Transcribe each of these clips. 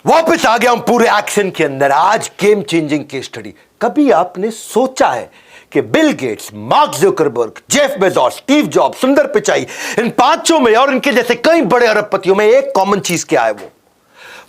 वापस आ गया हूं पूरे एक्शन के अंदर। आज गेम चेंजिंग केस स्टडी। कभी आपने सोचा है कि Bill Gates, mark Zuckerberg, Jeff Bezos, Steve jobs, सुंदर पिचाई, इन पांचों में और इनके जैसे कई बड़े अरबपतियों में एक कॉमन चीज क्या है?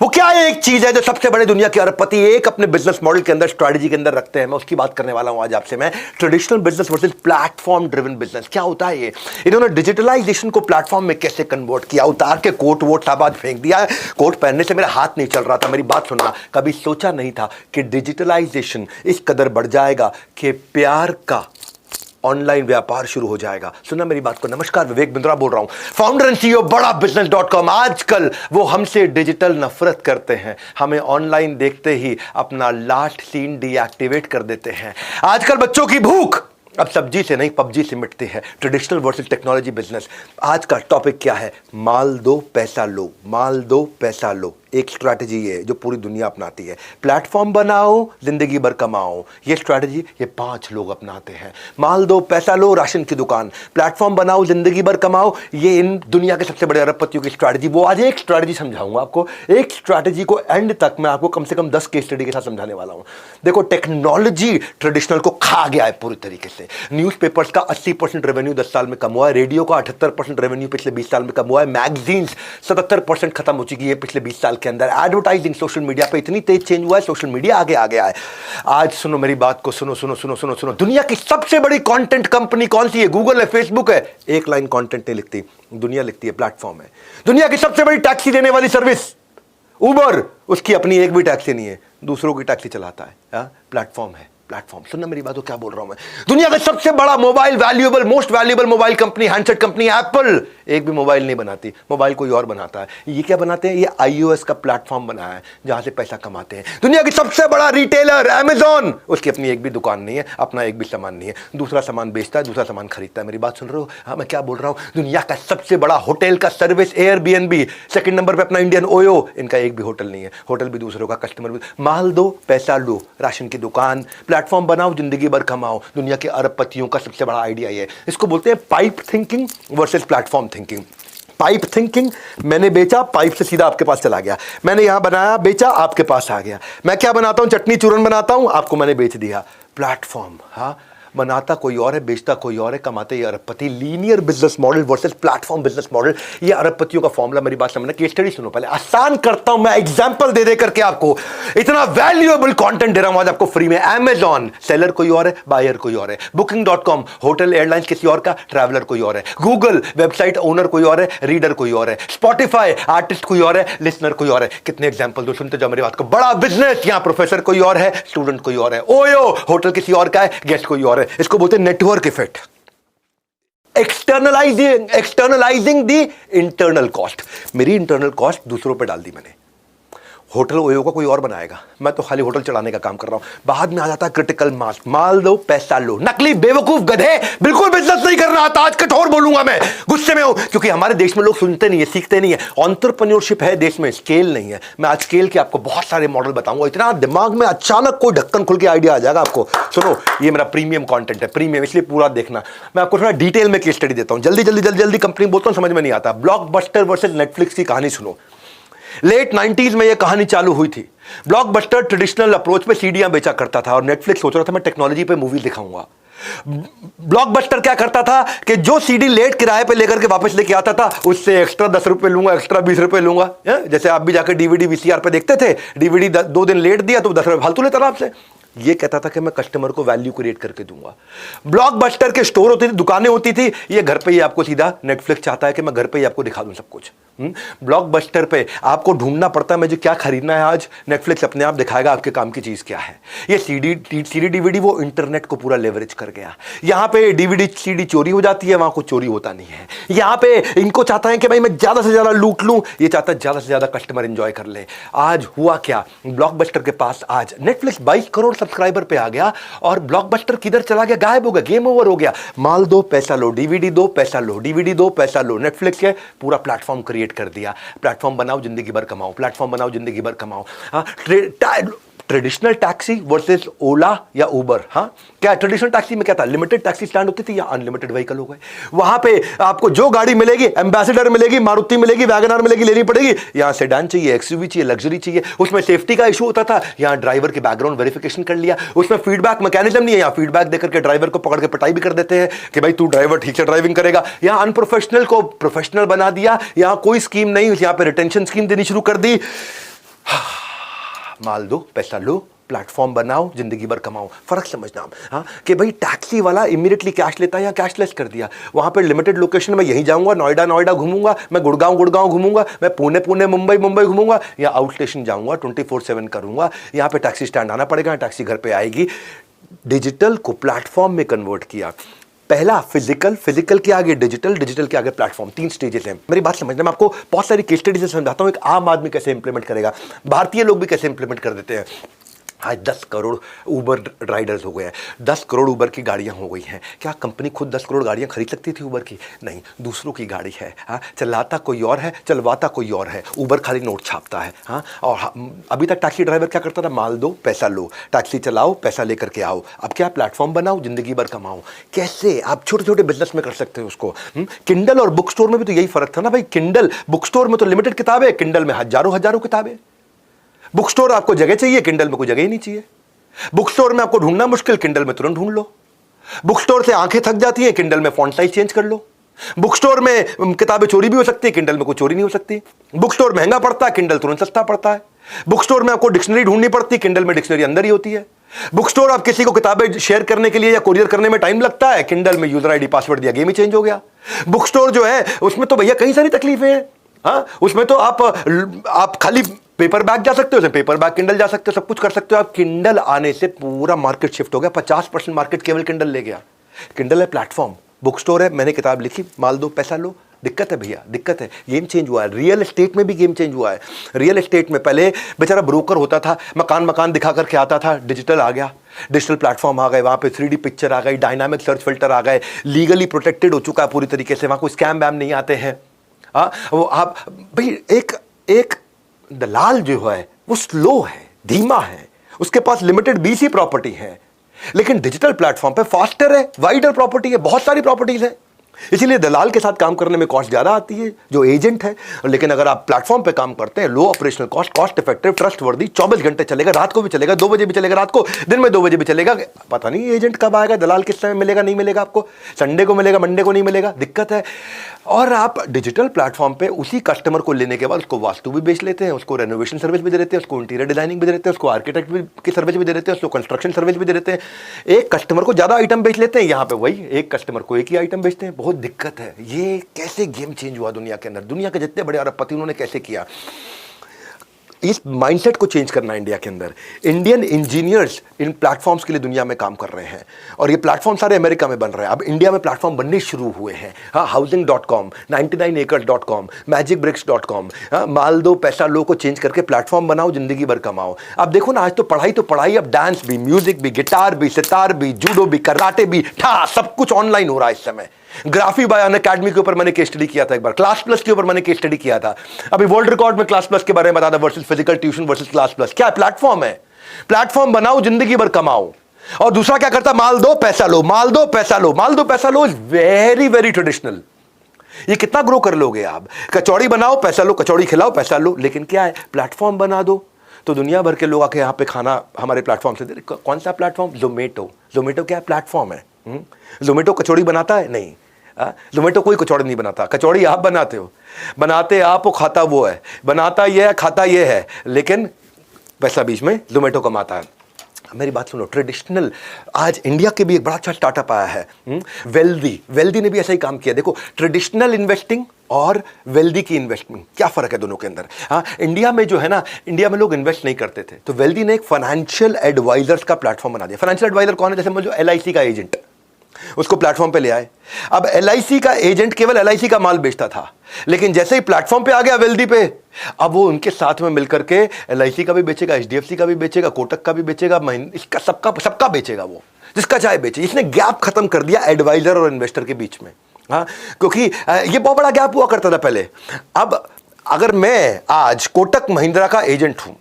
वो क्या है? एक चीज है जो सबसे बड़े दुनिया के अरबपति एक अपने बिजनेस मॉडल के अंदर, स्ट्रेटजी के अंदर रखते हैं। मैं उसकी बात करने वाला हूं आज आपसे। मैं traditional business versus platform driven business, क्या होता है ये? इन्होंने डिजिटलाइजेशन को प्लेटफॉर्म में कैसे कन्वर्ट किया? उतार के कोट वोट सब आज फेंक दिया है। कोट पहनने से मेरा हाथ नहीं चल रहा था। मेरी बात सुनना, कभी सोचा नहीं था कि डिजिटलाइजेशन इस कदर बढ़ जाएगा कि प्यार का ऑनलाइन व्यापार शुरू हो जाएगा। सुना मेरी बात को। नमस्कार, विवेक बिंद्रा बोल रहा हूं, फाउंडर एंड सीईओ बड़ा बिजनेस.com। आजकल वो हमसे डिजिटल नफरत करते हैं, हमें ऑनलाइन देखते ही अपना लास्ट सीन डीएक्टिवेट कर देते हैं। आजकल बच्चों की भूख अब सब्जी से नहीं पबजी से मिटती है। Traditional versus technology business. आज का टॉपिक क्या है? माल दो पैसा लो, माल दो पैसा लो। एक स्ट्रैटेजी है जो पूरी दुनिया अपनाती है। प्लेटफॉर्म बनाओ, जिंदगी भर कमाओ। ये स्ट्रैटेजी ये 5 लोग अपनाते हैं। माल दो पैसा लो, राशन की दुकान। प्लेटफॉर्म बनाओ, जिंदगी भर कमाओ। ये इन दुनिया के सबसे बड़े अरबपतियों की स्ट्रैटेजी। वो आज एक स्ट्रैटेजी समझाऊंगा आपको। एक स्ट्रैटेजी को एंड तक मैं आपको कम से कम 10 केस स्टडी के साथ समझाने वाला हूं। देखो, टेक्नोलॉजी ट्रेडिशनल को खा गया है पूरी तरीके से। न्यूज़पेपर्स का 80% रेवेन्यू 10 साल में कम हुआ है। रेडियो का 78% रेवेन्यू पिछले 20 साल में कम हुआ है। मैगजीन्स 77% खत्म हो चुकी है पिछले 20 साल के अंदर। एडवर्टाइजिंग सोशल मीडिया पे इतनी तेज चेंज हुआ है, सोशल मीडिया आगे आ गया है। आज सुनो मेरी बात को, सुनो सुनो सुनो सुनो सुनो। दुनिया की सबसे बड़ी कंटेंट कंपनी कौन सी है? गूगल है, फेसबुक है। एक लाइन कंटेंट नहीं लिखती, दुनिया लिखती है, प्लेटफॉर्म है। दुनिया की सबसे बड़ी टैक्सी देने वाली सर्विस उबर, उसकी अपनी एक भी टैक्सी नहीं है, दूसरों की टैक्सी चलाता है। प्लेटफॉर्म है, प्लेटफॉर्म। सुनना मेरी बात को, क्या बोल रहा हूं मैं? दुनिया का सबसे बड़ा mobile valuable, most valuable mobile company, handset company Apple, एक भी मोबाइल नहीं बनाती, मोबाइल कोई और बनाता है। ये क्या बनाते हैं? ये iOS का प्लेटफॉर्म बनाया है जहां से पैसा कमाते हैं। दुनिया की सबसे बड़ा रिटेलर अमेज़न, उसकी अपनी एक भी दुकान नहीं है, अपना एक भी सामान नहीं है, दूसरा सामान बेचता है, दूसरा सामान खरीदता है। मेरी बात सुन रहे हो? हाँ, मैं क्या बोल रहा हूं? दुनिया का सबसे बड़ा होटल का सर्विस एयरबीएनबी, सेकंड नंबर पे अपना इंडियन ओयो, इनका एक भी होटल नहीं है, होटल भी दूसरों का, कस्टमर भी। माल दो पैसा लो, राशन की दुकान। प्लेटफॉर्म बनाओ, जिंदगी भर कमाओ। दुनिया के अरबपतियों का सबसे बड़ा आइडिया ये है। इसको बोलते हैं pipe thinking versus platform thinking. Pipe thinking, मैंने बेचा, पाइप से सीधा आपके पास चला गया। मैंने यहां बनाया, बेचा, आपके पास आ गया। मैं क्या बनाता हूं? चटनी चूरन बनाता हूं, आपको मैंने बेच दिया। प्लेटफॉर्म, हाँ, बनाता कोई और है, बेचता कोई और है, कमाते ये अरबपति। Linear business model versus platform business model, ये अरबपतियों का फॉर्मूला। मेरी बात समझना, केस स्टडी सुनो पहले, आसान करता हूं मैं, एग्जांपल दे करके आपको इतना वैल्यूएबल कंटेंट दे रहा हूं आज आपको फ्री में। अमेज़न, सेलर कोई और है, बायर कोई और है। Booking.com, होटल एयरलाइंस किसी और का, ट्रैवलर कोई और है। गूगल, वेबसाइट ओनर कोई और है, रीडर कोई और है। स्पॉटिफाई, आर्टिस्ट कोई और है, लिसनर कोई और है। कितने एग्जांपल दो, सुनते जाओ मेरी बात को। बड़ा बिजनेस, यहां प्रोफेसर कोई और है, स्टूडेंट कोई और है। ओयो, होटल किसी और का है, गेस्ट कोई और है। इसको बोलते हैं network effect. Externalising the internal cost. मेरी इंटरनल कॉस्ट दूसरों पे डाल दी मैंने। होटल ओयो का कोई और बनाएगा, मैं तो खाली होटल चलाने का काम कर रहा हूं। बाद में आ जाता है क्रिटिकल मास। माल दो पैसा लो। नकली बेवकूफ गधे, बिल्कुल बिजनेस नहीं करना आता। आज कठोर बोलूंगा मैं, गुस्से में हूं, क्योंकि हमारे देश में लोग सुनते नहीं है, सीखते नहीं है। एंटरप्रेन्योरशिप है देश में, स्केल नहीं है। मैं आज स्केल के आपको बहुत सारे मॉडल बताऊंगा। इतना दिमाग में अचानक कोई ढक्कन खुल के आइडिया आ जाएगा आपको। सुनो, ये मेरा प्रीमियम कंटेंट है, प्रीमियम, इसलिए पूरा देखना। मैं आपको थोड़ा डिटेल में केस स्टडी देता हूं। जल्दी जल्दी जल्दी जल्दी कंपनी बोलता हूं, समझ में नहीं आता। ब्लॉकबस्टर वर्सेस नेटफ्लिक्स की कहानी सुनो। लेट 90s में यह कहानी चालू हुई थी। ब्लॉकबस्टर ट्रेडिशनल अप्रोच पे सीडीआं बेचा करता था और नेटफ्लिक्स सोच रहा था मैं टेक्नोलॉजी पे मूवी दिखाऊंगा। ब्लॉकबस्टर क्या करता था कि जो सीडी लेट किराए पे लेकर के वापस लेके आता था, उससे एक्स्ट्रा 10 रुपए लूंगा, एक्स्ट्रा 20 रुपए लूंगा। जैसे आप भी जाकर डीवीडी वीसीआर पे देखते थे, डीवीडी 2 दिन लेट दिया तो 10 रुपए फालतू लेता था आपसे। ये कहता था कि मैं कस्टमर को वैल्यू क्रिएट करके दूंगा। ब्लॉकबस्टर के स्टोर होती थी, दुकानें होती थी, ये घर पे ही आपको सीधा, नेटफ्लिक्स चाहता है कि मैं घर पे ही आपको दिखा दूं सब कुछ। ब्लॉकबस्टर पे आपको ढूंढना पड़ता है मुझे क्या खरीदना है आज, नेटफ्लिक्स अपने आप दिखाएगा आपके काम की चीज क्या है। ये सीडी डीवीडी वो इंटरनेट को पूरा लेवरेज कर गया। यहां पे डीवीडी सीडी चोरी हो जाती है, वहां कुछ चोरी होता नहीं है। यहां पे इनको चाहता है कि भाई मैं ज्यादा से ज्यादा लूट लूं, ये चाहता है ज्यादा से ज्यादा कस्टमर एंजॉय कर ले। आज हुआ क्या, ब्लॉकबस्टर के पास आज नेटफ्लिक्स 22 करोड़ सब्सक्राइबर पे आ गया और ब्लॉकबस्टर किधर चला गया, गायब हो गया, गेम ओवर हो गया। माल दो पैसा लो, डीवीडी दो पैसा लो, डीवीडी दो पैसा लो। नेटफ्लिक्स के पूरा प्लेटफॉर्म क्रिएट कर दिया। प्लेटफॉर्म बनाओ, जिंदगी भर कमाओ। प्लेटफॉर्म बनाओ, जिंदगी भर कमाओ। ट्रेडिशनल टैक्सी वर्सेस ओला या उबर। हाँ, क्या ट्रेडिशनल टैक्सी में क्या था, लिमिटेड टैक्सी स्टैंड होती थी या अनलिमिटेड व्हीकल हो गए। वहां पे आपको जो गाड़ी मिलेगी, एम्बेसडर मिलेगी, मारुति मिलेगी, वैगनआर मिलेगी, लेनी पड़ेगी। यहां सेडान चाहिए, एक्सयूवी चाहिए, लग्जरी चाहिए। उसमें सेफ्टी का इशू होता था, यहां ड्राइवर के बैकग्राउंड वेरिफिकेशन कर लिया। उसमें फीडबैक मैकेनिज्म नहीं है, यहां फीडबैक देकर के ड्राइवर को पकड़ के पिटाई भी कर देते हैं कि भाई तू ड्राइवर ठीक से ड्राइविंग करेगा। यहां अनप्रोफेशनल को प्रोफेशनल बना दिया, यहां कोई स्कीम नहीं, यहां पे रिटेंशन स्कीम देनी शुरू कर दी। माल दो, पैसा लो, प्लेटफॉर्म बनाओ, जिंदगी भर कमाओ। फर्क समझना आप। हाँ, कि भाई टैक्सी वाला इमीडिएटली कैश लेता है या कैशलेस कर दिया। वहां पे लिमिटेड लोकेशन में यहीं जाऊंगा, नोएडा घूमूंगा, मैं गुड़गांव घूमूंगा, मैं पुणे मुंबई घूमूंगा, या आउट स्टेशन जाऊंगा, 24/7 करूंगा। यहां पे टैक्सी स्टैंड आना पड़ेगा, टैक्सी घर पे आएगी। डिजिटल को प्लेटफॉर्म में कन्वर्ट किया। पहला फिजिकल के आगे डिजिटल के आगे प्लेटफॉर्म, 3 स्टेजेस हैं। मेरी बात समझना, मैं आपको बहुत सारी केस स्टडी से समझाता हूं, एक आम आदमी कैसे इंप्लीमेंट करेगा, भारतीय लोग भी कैसे इंप्लीमेंट कर देते हैं। आज 10 करोड़ ऊबर राइडर्स हो गए हैं, 10 करोड़ ऊबर की गाड़ियां हो गई हैं। क्या कंपनी खुद 10 करोड़ गाड़ियां खरीद सकती थी ऊबर की? नहीं, दूसरों की गाड़ी है। हाँ, चलाता कोई और है, चलवाता कोई और है। ऊबर खाली नोट छापता है। हाँ, और अभी तक टैक्सी ड्राइवर क्या करता था, माल दो पैसा लो, टैक्सी चलाओ पैसा लेकर के आओ। अब क्या, प्लेटफॉर्म बनाओ, जिंदगी भर कमाओ। कैसे आप छोटे छोटे बिजनेस में कर सकते हो उसको। किंडल और बुक स्टोर में भी तो यही फर्क था ना भाई। किंडल बुक स्टोर में तो लिमिटेड किताबें, किंडल में हजारों किताबें। बुक स्टोर आपको जगह चाहिए, किंडल में कोई जगह ही नहीं चाहिए। बुक स्टोर में आपको ढूंढना मुश्किल, किंडल में तुरंत ढूंढ लो। बुक स्टोर से आंखें थक जाती हैं, किंडल में फॉन्ट साइज चेंज कर लो। बुक स्टोर में किताबें चोरी भी हो सकती है, किंडल में कोई चोरी नहीं हो सकती। बुक स्टोर महंगा पड़ता है, किंडल तुरंत सस्ता पड़ता है। बुक स्टोर में आपको डिक्शनरी ढूंढनी पड़ती है, किंडल में डिक्शनरी अंदर ही होती है। बुक स्टोर आप किसी को किताबें शेयर करने के लिए या कोरियर करने में टाइम लगता है, किंडल में यूजर आईडी पासवर्ड दिया, गेम ही चेंज हो गया। बुक स्टोर जो है उसमें तो भैया कई सारी तकलीफें हैं। हाँ, उसमें तो आप खाली पेपर बैग जा सकते हो, पेपर बैग किंडल जा सकते हो, सब कुछ कर सकते हो आप। किंडल आने से पूरा मार्केट शिफ्ट हो गया, 50% मार्केट केवल किंडल ले गया। किंडल है प्लेटफॉर्म, बुक स्टोर है, मैंने किताब लिखी, माल दो पैसा लो। दिक्कत है भैया, दिक्कत है। गेम चेंज हुआ है, रियल एस्टेट में भी गेम चेंज हुआ है। रियल एस्टेट में पहले बेचारा ब्रोकर होता था, मकान दिखा करके आता था, डिजिटल आ गया, डिजिटल प्लेटफॉर्म आ गए, वहां पे 3D पिक्चर आ गई, डायनामिक सर्च फिल्टर आ गए, लीगली प्रोटेक्टेड हो चुका है पूरी तरीके से, वहां कोई स्कैम वैम नहीं आते हैं। वो आप भाई एक दलाल जो है वो स्लो है, धीमा है, उसके पास लिमिटेड BC प्रॉपर्टी है, लेकिन डिजिटल प्लेटफॉर्म पे फास्टर है, वाइडर प्रॉपर्टी है, बहुत सारी प्रॉपर्टीज है। इसीलिए दलाल के साथ काम करने में कॉस्ट ज्यादा आती है जो एजेंट है। लेकिन अगर आप प्लेटफॉर्म पे काम करते हैं, low operational cost, cost effective, trustworthy, 24 घंटे चलेगा, रात को भी चलेगा, 2 बजे भी चलेगा, रात को, दिन में 2 बजे भी चलेगा। पता नहीं एजेंट कब आएगा, दलाल किस समय मिलेगा, नहीं मिलेगा आपको, संडे को मिलेगा, मंडे को नहीं मिलेगा, दिक्कत है। और आप डिजिटल प्लेटफॉर्म पे उसी कस्टमर को लेने के बाद उसको वास्तु भी बेच लेते हैं, उसको रेनोवेशन सर्विस भी दे देते हैं, उसको इंटीरियर डिजाइनिंग भी दे देते हैं, उसको आर्किटेक्ट की सर्विस भी दे देते हैं, उसको कंस्ट्रक्शन सर्विस भी दे देते हैं। एक कस्टमर को ज्यादा आइटम बेच लेते हैं, यहाँ पे वही एक कस्टमर को एक ही आइटम बेचते हैं। बहुत दिक्कत है। ये कैसे गेम चेंज हुआ दुनिया के अंदर, दुनिया के जितने बड़े अरबपति उन्होंने कैसे किया। इस माइंडसेट को चेंज करना इंडिया के अंदर। इंडियन इंजीनियर्स इन प्लेटफॉर्म्स के लिए दुनिया में काम कर रहे हैं, और ये प्लेटफॉर्म सारे अमेरिका में बन रहे हैं। अब इंडिया में प्लेटफॉर्म बनने शुरू हुए हैं। हाँ, housing.com, 99acres.com, magicbricks.com, माल दो पैसा लो को चेंज करके प्लेटफॉर्म बनाओ, जिंदगी भर कमाओ। अब देखो ना, आज तो पढ़ाई, अब डांस भी, म्यूजिक भी, गिटार भी, सितार भी, जूडो भी, कराटे भी, सब कुछ ऑनलाइन हो रहा है इस समय। ग्राफी बाय अनअकैडमी के ऊपर मैंने केस स्टडी किया था एक बार, क्लास प्लस के ऊपर मैंने केस स्टडी किया था। अभी वर्ल्ड रिकॉर्ड में क्लास प्लस के बारे में बता था, versus physical tuition versus class plus. क्या प्लेटफॉर्म है? प्लेटफॉर्म बनाओ, जिंदगी भर कमाओ। और दूसरा क्या करता, माल दो पैसा लो, माल दो पैसा लो, माल दो पैसा लो इज वेरी वेरी ट्रेडिशनल। ये कितना ग्रो कर लोगे आप? कचौड़ी बनाओ पैसा लो, कचौड़ी खिलाओ पैसा लो। लेकिन क्या है, प्लेटफॉर्म बना दो तो दुनिया भर के लोग आके यहाँ पे खाना हमारे प्लेटफॉर्म से दे। कौन सा प्लेटफॉर्म? जोमेटो क्या प्लेटफॉर्म है? जोमेटो कचौड़ी बनाता है? नहीं, जोमेटो कोई कचौड़ी नहीं बनाता। कचौड़ी आप बनाते हो, बनाते आप हो, खाता वो है, बनाता ये है, खाता ये है, लेकिन पैसा बीच में जोमेटो कमाता है। मेरी बात सुनो, ट्रेडिशनल, आज इंडिया के भी एक बड़ा अच्छा स्टार्टअप आया है, वेल्दी ने भी ऐसा ही काम किया। देखो, ट्रेडिशनल इन्वेस्टिंग और वेल्दी की इन्वेस्टमेंट, क्या फर्क है दोनों के अंदर? हाँ, इंडिया में जो है ना, इंडिया में लोग इन्वेस्ट नहीं करते थे, तो वेल्दी ने एक फाइनेंशियल एडवाइजर्स का प्लेटफॉर्म बना दिया। फाइनेंशियल एडवाइजर कौन है? जैसे समझो LIC का एजेंट, उसको प्लेटफॉर्म पे ले आए। अब LIC का एजेंट केवल LIC का माल बेचता था, लेकिन जैसे ही प्लेटफॉर्म पे आ गया वेल्दी पे, अब वो उनके साथ में मिलकर के LIC का भी बेचेगा, HDFC का भी बेचेगा, कोटक का भी बेचेगा, इसका सबका बेचेगा, वो जिसका चाहे बेचे। इसने गैप खत्म कर दिया एडवाइजर और इन्वेस्टर के बीच में। हाँ, क्योंकि ये बहुत बड़ा गैप हुआ करता था पहले। अब अगर मैं आज कोटक महिंद्रा का एजेंट हूं,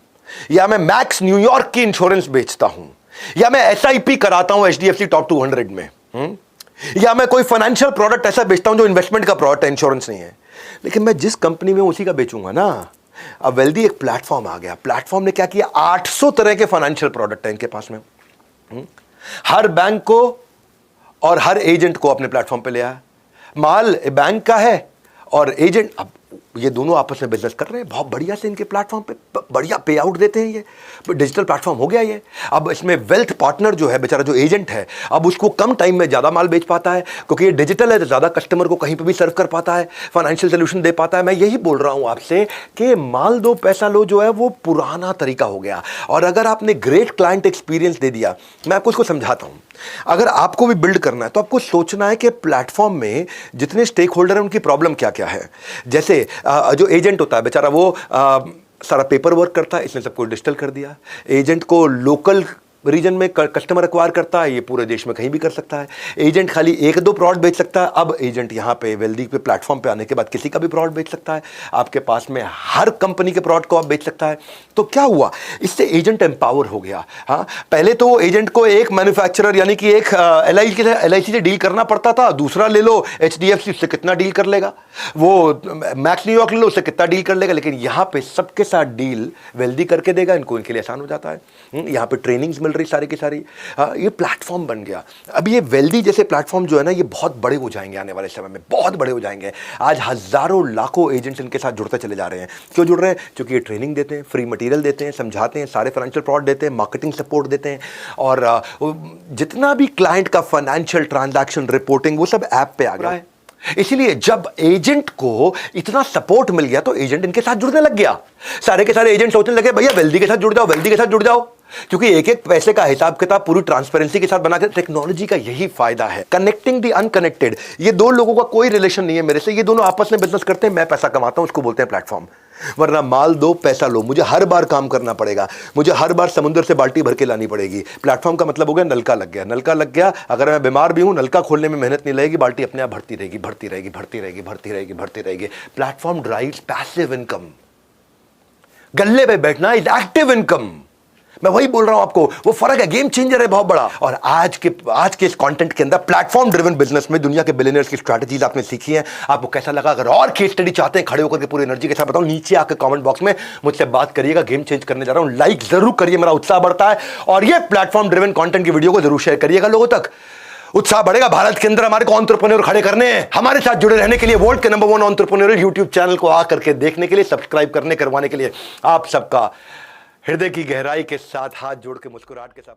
या मैं मैक्स न्यूयॉर्क की इंश्योरेंस बेचता हूं, या मैं एसआईपी कराता हूं एचडीएफसी टॉप 200 में, या मैं कोई फाइनेंशियल प्रोडक्ट ऐसा बेचता हूं जो इन्वेस्टमेंट का प्रोडक्ट है, इंश्योरेंस नहीं है, लेकिन मैं जिस कंपनी में उसी का बेचूंगा ना। अब वेल्दी एक प्लेटफॉर्म आ गया, प्लेटफॉर्म ने क्या किया, 800 तरह के फाइनेंशियल प्रोडक्ट है इनके पास में। हर बैंक को और हर एजेंट को अपने प्लेटफॉर्म पे ले आया। माल बैंक का है और एजेंट, अब ये दोनों आपस में बिजनेस कर रहे हैं, बहुत बढ़िया से इनके प्लेटफॉर्म पे बढ़िया पे आउट देते हैं। ये डिजिटल प्लेटफॉर्म हो गया ये। अब इसमें वेल्थ पार्टनर जो है बेचारा, जो एजेंट है, अब उसको कम टाइम में ज़्यादा माल बेच पाता है, क्योंकि ये डिजिटल है तो ज़्यादा कस्टमर को कहीं पे भी सर्व कर पाता है, फाइनेंशियल सोल्यूशन दे पाता है। मैं यही बोल रहा हूँ आपसे कि माल दो पैसा लो जो है वो पुराना तरीका हो गया। और अगर आपने ग्रेट क्लाइंट एक्सपीरियंस दे दिया, मैं आपको उसको समझाता हूँ। अगर आपको भी बिल्ड करना है तो आपको सोचना है कि प्लेटफॉर्म में जितने स्टेक होल्डर हैं उनकी प्रॉब्लम क्या क्या है। जैसे जो एजेंट होता है बेचारा, वो सारा पेपर वर्क करता है, इसने सब कुछ डिजिटल कर दिया। एजेंट को लोकल रीजन में कस्टमर एक्वायर करता है, ये पूरे देश में कहीं भी कर सकता है। एजेंट खाली एक दो प्रोडक्ट बेच सकता है, अब एजेंट यहाँ पे वेल्दी पे प्लेटफॉर्म पे आने के बाद किसी का भी प्रोडक्ट बेच सकता है। आपके पास में हर कंपनी के प्रोडक्ट को आप बेच सकता है। तो क्या हुआ, इससे एजेंट एम्पावर हो गया। हाँ, पहले तो एजेंट को एक मैन्युफैक्चरर यानी कि एक एलआईसी से डील करना पड़ता था। दूसरा ले लो एचडीएफसी, उससे कितना डील कर लेगा, वो मैक्स न्यूयॉर्क ले लो, उससे कितना डील कर लेगा। लेकिन यहाँ पे सबके साथ डील वेल्दी करके देगा, इनको इनके लिए आसान हो जाता है। यहाँ पे ट्रेनिंग्स मिल रही सारी की सारी। ये प्लेटफॉर्म बन गया। अब ये वेल्दी जैसे प्लेटफॉर्म जो है ना, ये बहुत बड़े हो जाएंगे आने वाले समय में, बहुत बड़े हो जाएंगे। आज हजारों लाखों एजेंट्स इनके साथ जुड़ते चले जा रहे हैं। क्यों जुड़ रहे हैं? क्योंकि ये ट्रेनिंग देते हैं, फ्री मटेरियल देते हैं, समझाते हैं, सारे फाइनेंशियल प्रोडक्ट देते हैं, मार्केटिंग सपोर्ट देते हैं, और जितना भी क्लाइंट का फाइनेंशियल ट्रांजैक्शन रिपोर्टिंग वो सब ऐप पे आ गया है। इसीलिए जब एजेंट को इतना सपोर्ट मिल गया तो एजेंट इनके साथ जुड़ने लग गया। सारे के सारे एजेंट सोचने लगे भैया वेल्दी के साथ जुड़ जाओ, वेल्दी के साथ जुड़ जाओ, क्योंकि एक एक पैसे का हिसाब किताब पूरी ट्रांसपेरेंसी के साथ बना के। टेक्नोलॉजी का यही फायदा है, कनेक्टिंग द अनकनेक्टेड। ये दो लोगों का कोई रिलेशन नहीं है मेरे से, ये दोनों आपस में बिजनेस करते हैं, मैं पैसा कमाता हूं, उसको बोलते हैं प्लेटफॉर्म। वरना माल दो पैसा लो, मुझे हर बार काम करना पड़ेगा, मुझे हर बार समुद्र से बाल्टी भर के लानी पड़ेगी। प्लेटफॉर्म का मतलब हो गया नलका लग गया, नलका लग गया, अगर मैं बीमार भी हूं नलका खोलने में मेहनत नहीं लगेगी, बाल्टी अपने आप भरती रहेगी, भरती रहेगी, भरती रहेगी, भरती रहेगी, भरती रहेगी। Platform drives passive income. गल्ले पे बैठना इज एक्टिव इनकम। मैं वही बोल रहा हूं आपको, वो फर्क है, गेम चेंजर है बहुत बड़ा। और आज के इस कंटेंट के अंदर प्लेटफॉर्म ड्रिवन बिजनेस में दुनिया के बिलियनर्स की स्ट्रैटेजीज आपने सीखी हैं। आपको कैसा लगा? अगर और केस स्टडी चाहते हैं खड़े होकर के पूरी एनर्जी के साथ बताऊं, नीचे आकर कमेंट बॉक्स में मुझसे बात करिएगा। गेम चेंज करने जा रहा हूं, लाइक जरूर करिए, मेरा उत्साह बढ़ता है। और ये प्लेटफॉर्म ड्रिवन कंटेंट की वीडियो को जरूर शेयर करिएगा, लोगों तक उत्साह बढ़ेगा। भारत के अंदर हमारे को एंटरप्रेन्योर खड़े करने हैं। हमारे साथ जुड़े रहने के लिए वर्ल्ड के नंबर 1 एंटरप्रेन्योर यूट्यूब चैनल को आकर के देखने के लिए, सब्सक्राइब करवाने के लिए आप सबका हृदय की गहराई के साथ हाथ जोड़ के मुस्कुराहट के साथ